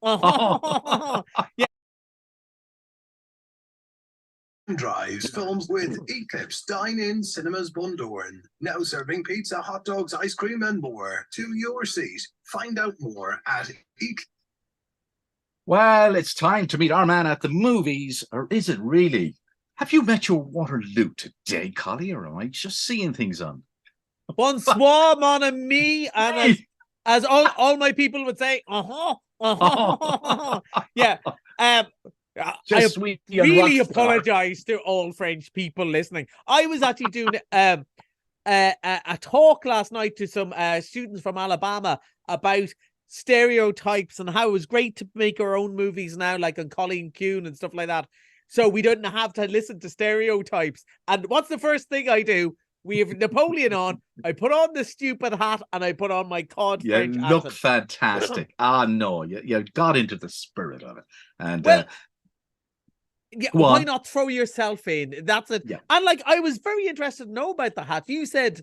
Yeah. Drives films with Eclipse Dine-In Cinemas Bundoran. Now serving pizza, hot dogs, ice cream, and more to your seat. Find out more at Eclipse. Well, it's time to meet our man at the movies, or is it really? Have you met your Waterloo today, Collie, or am I just seeing things on? Bonsoir, mon ami, and as all my people would say, yeah. I really apologize to all French people listening. I was actually doing a talk last night to some students from Alabama about stereotypes and how it was great to make our own movies now, like on Colleen Kuhn and stuff like that. So we don't have to listen to stereotypes. And what's the first thing I do? We have Napoleon on. I put on the stupid hat and I put on my cod French accent. You look fantastic. No, you got into the spirit of it. And well, yeah, why not throw yourself in? That's it. Yeah. And like, I was very interested to know about the hat. You said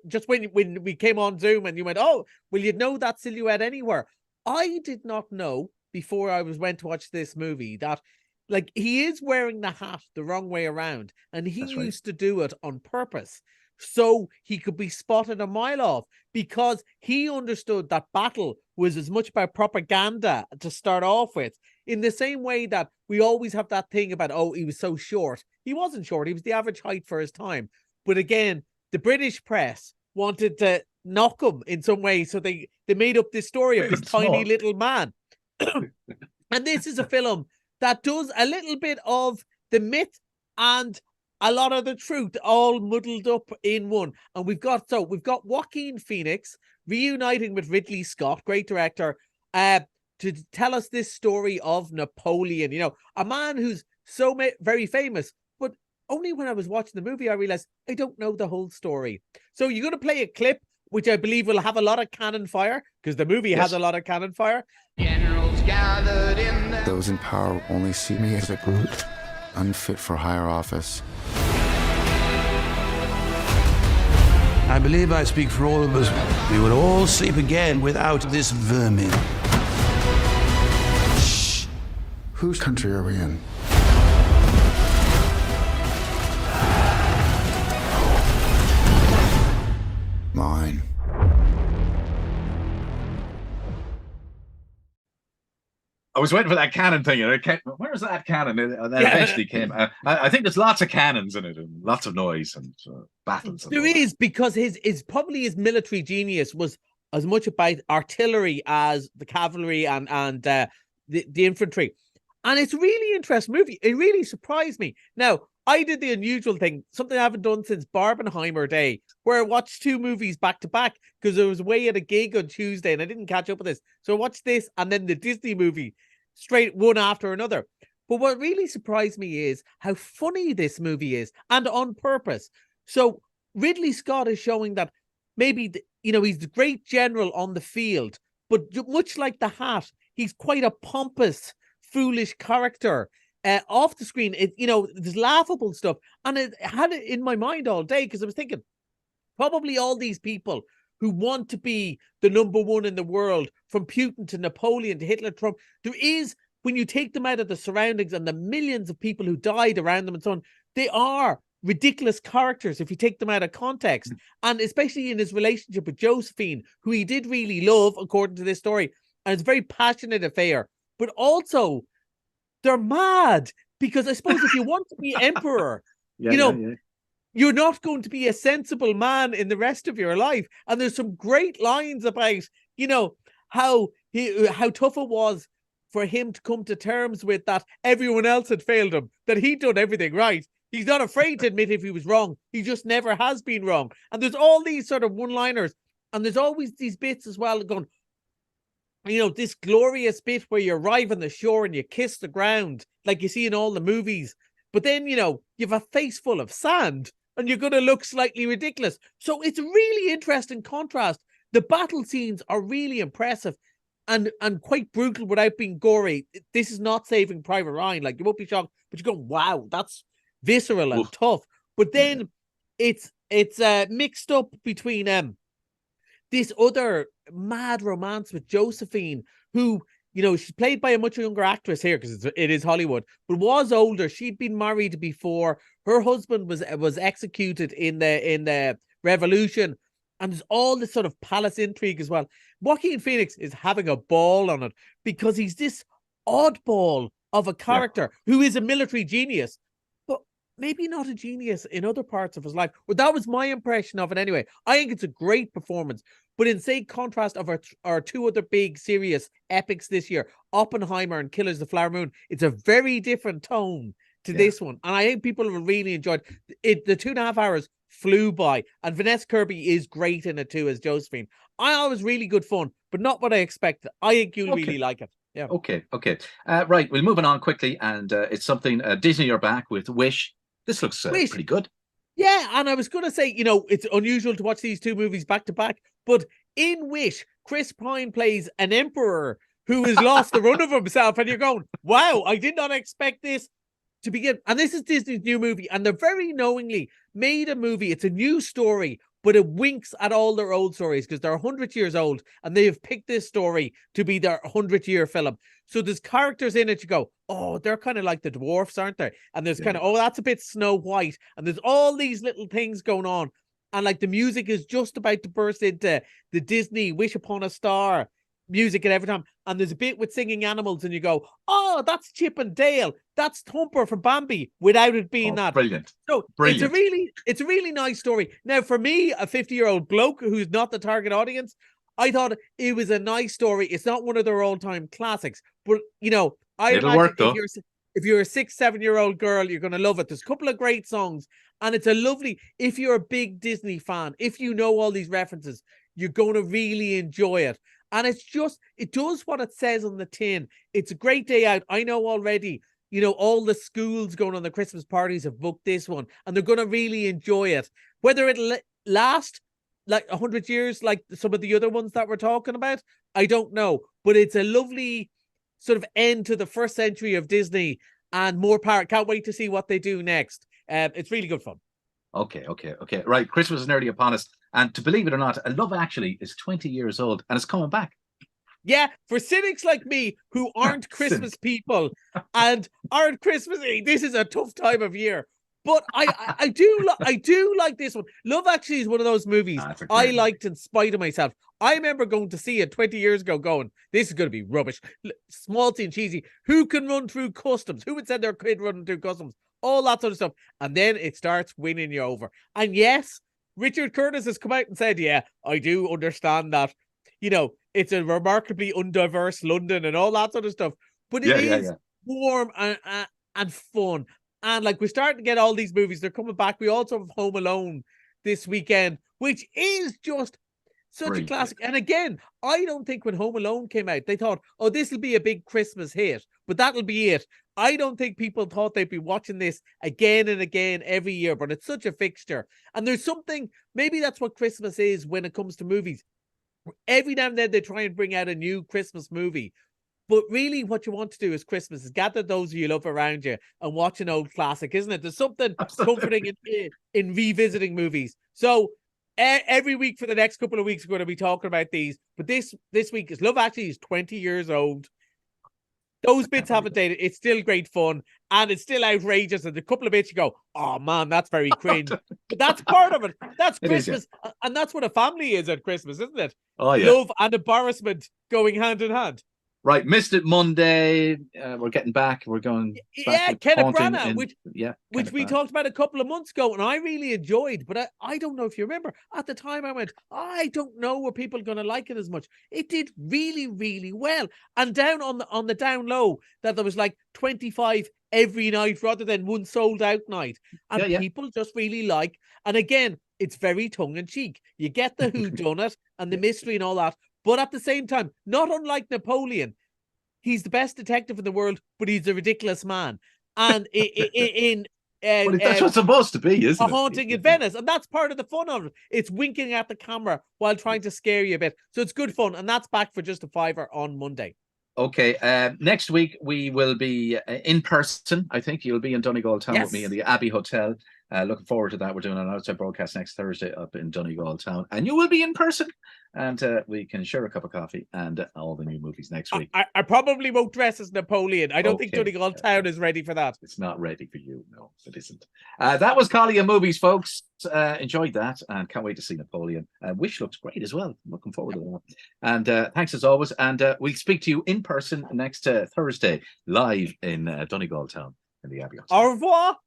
just when we came on Zoom and you went, oh, will you know that silhouette anywhere? I did not know before I went to watch this movie that like he is wearing the hat the wrong way around, and he used to do it on purpose so he could be spotted a mile off, because he understood that battle was as much about propaganda to start off with, in the same way that we always have that thing about, oh, he was so short. He wasn't short. He was the average height for his time. But again, the British press wanted to knock him in some way, so they made up this story of this tiny little man. And this is a film that does a little bit of the myth and a lot of the truth all muddled up in one. And we've got Joaquin Phoenix reuniting with Ridley Scott, great director, to tell us this story of Napoleon, you know, a man who's so very famous. But only when I was watching the movie, I realized I don't know the whole story. So you're going to play a clip, which I believe will have a lot of cannon fire, because the movie has a lot of cannon fire. Generals gathered in the... Those in power only see me as a brute, unfit for higher office. I believe I speak for all of us. We will all sleep again without this vermin. Shh. Whose country are we in? Mine. I was waiting for that cannon thing, and it came, where's that cannon? And then eventually came. I think there's lots of cannons in it, and lots of noise and battles. There is, because his military genius was as much about artillery as the cavalry and the infantry. And it's a really interesting movie. It really surprised me. Now, I did the unusual thing, something I haven't done since Barbenheimer Day, where I watched two movies back to back, because I was away at a gig on Tuesday and I didn't catch up with this. So I watched this and then the Disney movie straight one after another. But what really surprised me is how funny this movie is, and on purpose. So Ridley Scott is showing that maybe, he's the great general on the field, but much like the hat, he's quite a pompous, foolish character. Off the screen, there's laughable stuff, and it had it in my mind all day, because I was thinking, probably all these people who want to be the number one in the world, from Putin to Napoleon to Hitler, Trump, there is, when you take them out of the surroundings and the millions of people who died around them and so on, they are ridiculous characters if you take them out of context. And especially in his relationship with Josephine, who he did really love, according to this story, and it's a very passionate affair. But also, they're mad, because I suppose if you want to be emperor, you're not going to be a sensible man in the rest of your life. And there's some great lines about, how tough it was for him to come to terms with that everyone else had failed him, that he'd done everything right. He's not afraid to admit if he was wrong. He just never has been wrong. And there's all these sort of one-liners, and there's always these bits as well going, this glorious bit where you arrive on the shore and you kiss the ground, like you see in all the movies. But then, you have a face full of sand and you're going to look slightly ridiculous. So it's a really interesting contrast. The battle scenes are really impressive and quite brutal without being gory. This is not Saving Private Ryan. Like, you won't be shocked, but you're going, wow, that's visceral and tough. But then it's mixed up between this other mad romance with Josephine, who she's played by a much younger actress here because it is Hollywood, but was older. She'd been married before. Her husband was executed in the revolution, and there's all this sort of palace intrigue as well. Joaquin Phoenix is having a ball on it because he's this oddball of a character who is a military genius, but maybe not a genius in other parts of his life. Well, that was my impression of it anyway. I think it's a great performance. But in, say, contrast of our two other big, serious epics this year, Oppenheimer and Killers of the Flower Moon, it's a very different tone to this one. And I think people have really enjoyed it. The 2.5 hours flew by. And Vanessa Kirby is great in it too as Josephine. I thought it was really good fun, but not what I expected. I think you'll really like it. Yeah. Okay. Right, we're moving on quickly. And it's something Disney are back with Wish. This looks pretty good. Yeah, and I was going to say, it's unusual to watch these two movies back to back, but in Wish, Chris Pine plays an emperor who has lost the run of himself, and you're going, wow, I did not expect this to begin. And this is Disney's new movie, and they're very knowingly made a movie. It's a new story, but it winks at all their old stories because they're 100 years old, and they have picked this story to be their 100-year film. So there's characters in it you go, oh, they're kind of like the dwarfs, aren't they? And there's kind of, oh, that's a bit Snow White. And there's all these little things going on. And like the music is just about to burst into the Disney Wish Upon a Star music at every time. And there's a bit with singing animals and you go, oh, that's Chip and Dale. That's Thumper from Bambi without it being that. Brilliant. So brilliant. It's a really nice story. Now, for me, a 50-year-old bloke who's not the target audience, I thought it was a nice story. It's not one of their all-time classics, but it'll work though. If you're a 6-7-year-old girl, you're going to love it. There's a couple of great songs, and it's a lovely. If you're a big Disney fan, if you know all these references, you're going to really enjoy it. And it does what it says on the tin. It's a great day out. I know already. All the schools going on the Christmas parties have booked this one, and they're going to really enjoy it. Whether it'll last like 100 years, like some of the other ones that we're talking about, I don't know. But it's a lovely sort of end to the first century of Disney, and more power. Can't wait to see what they do next. It's really good fun. Okay. Right, Christmas is nearly upon us, and to believe it or not, Love Actually is 20 years old, and it's coming back. Yeah, for cynics like me who aren't Christmas people and aren't Christmassy, this is a tough time of year. But I do like this one. Love Actually is one of those movies I liked in spite of myself. I remember going to see it 20 years ago going, this is going to be rubbish. Smalty and cheesy. Who can run through customs? Who would send their kid running through customs? All that sort of stuff. And then it starts winning you over. And yes, Richard Curtis has come out and said, yeah, I do understand that. It's a remarkably undiverse London and all that sort of stuff. But it is warm and fun. And like we're starting to get all these movies, they're coming back. We also have Home Alone this weekend, which is just such a classic. And again, I don't think when Home Alone came out, they thought, oh, this will be a big Christmas hit, but that'll be it. I don't think people thought they'd be watching this again and again every year, but it's such a fixture. And there's something, maybe that's what Christmas is when it comes to movies. Every now and then they try and bring out a new Christmas movie. But really what you want to do is Christmas is gather those you love around you and watch an old classic, isn't it? There's something comforting in revisiting movies. So every week for the next couple of weeks, we're going to be talking about these. But this week is Love Actually is 20 years old. Those bits haven't dated. It's still great fun. And it's still outrageous. And a couple of bits you go, oh man, that's very cringe. But that's part of it. That's Christmas. And that's what a family is at Christmas, isn't it? Oh, yeah. Love and embarrassment going hand in hand. Right, missed it Monday. We're getting back. We're going back. Kenneth Branagh, which we talked about a couple of months ago, and I really enjoyed. But I don't know if you remember. At the time, I went, I don't know were people going to like it as much. It did really, really well. And down on the down low, that there was like 25 every night rather than one sold out night. And people just really like. And again, it's very tongue in cheek. You get the whodunit and the mystery and all that. But at the same time, not unlike Napoleon, he's the best detective in the world, but he's a ridiculous man. And that's what's supposed to be, isn't it? A Haunting in Venice. And that's part of the fun of it. It's winking at the camera while trying to scare you a bit. So it's good fun. And that's back for just a $5 on Monday. Okay. Next week, we will be in person. I think you'll be in Donegal Town with me in the Abbey Hotel. Looking forward to that. We're doing an outside broadcast next Thursday up in Donegal town, and you will be in person, and we can share a cup of coffee and all the new movies next week. I probably won't dress as Napoleon. I don't think Okay. Donegal town is ready for that. It's not ready for you. No, it isn't. That was Collie and Movies, folks. Enjoyed that, and can't wait to see Napoleon. Wish looks great as well. Looking forward to that. And thanks as always. And we'll speak to you in person next Thursday, live in Donegal town in the Abbey. Au revoir.